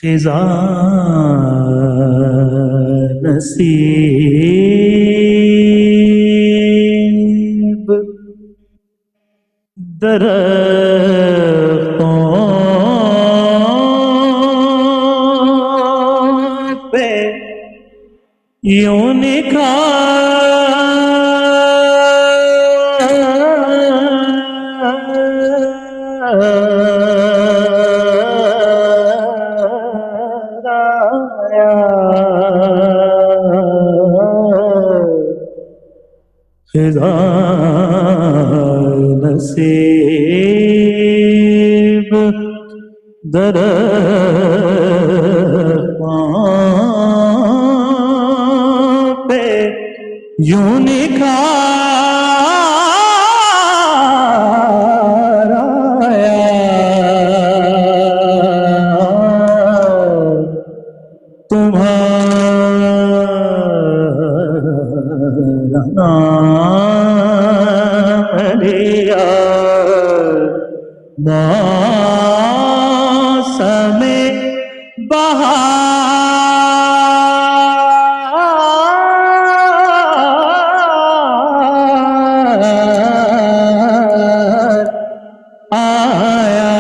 खिज़ा नसीब दरख्तों पे यूं खिज़ा नसीब दरख्तों पे यूं निखार आया तुम्हारा नाम लिया मौसम बहार आया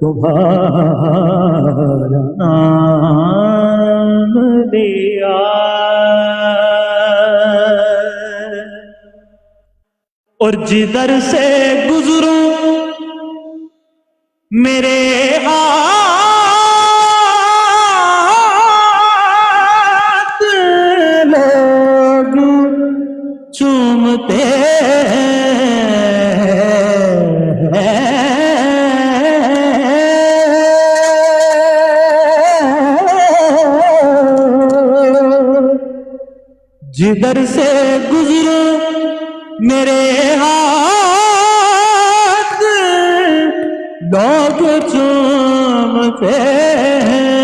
तुम्हारा नाम लिया और जिधर से गुजरूं मेरे हाथ लोग चूमते हैं जिधर से गुजरो मेरे हाथ लोग चूमते हैं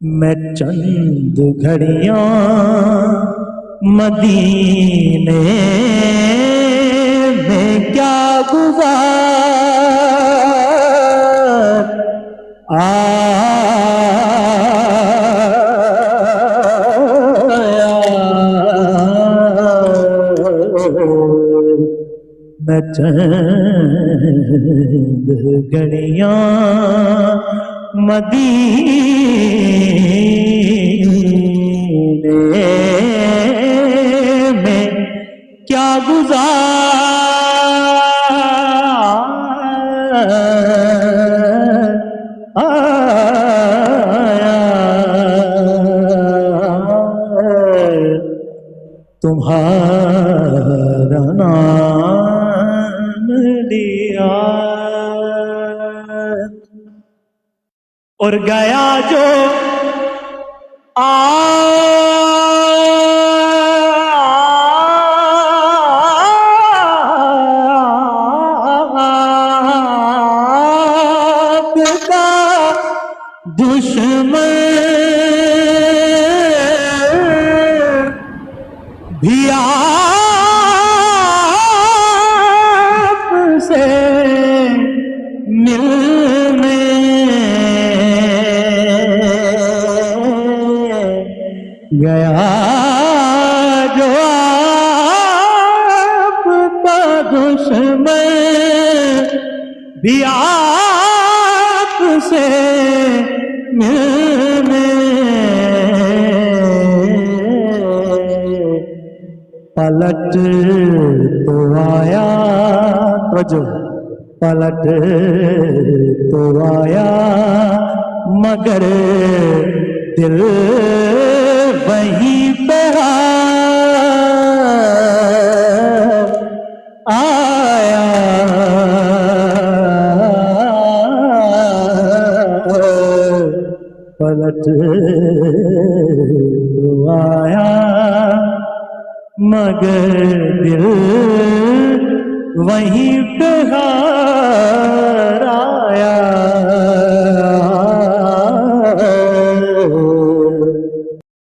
मैं चंद घड़ियों मदीने में क्या गुजार मैं चंद घड़ियां मदीने में क्या तुम्हारा नाम लिया और गया जो आपका दुश्मन भी आपसे मिलने गया जो आपका दुश्मन भी आपसे मिलने पलट तो आया, तवज्जो, पलट तो आया मगर दिल वहीं पे आया। पलट तो आया मगर दिल वहीं पे हार आया।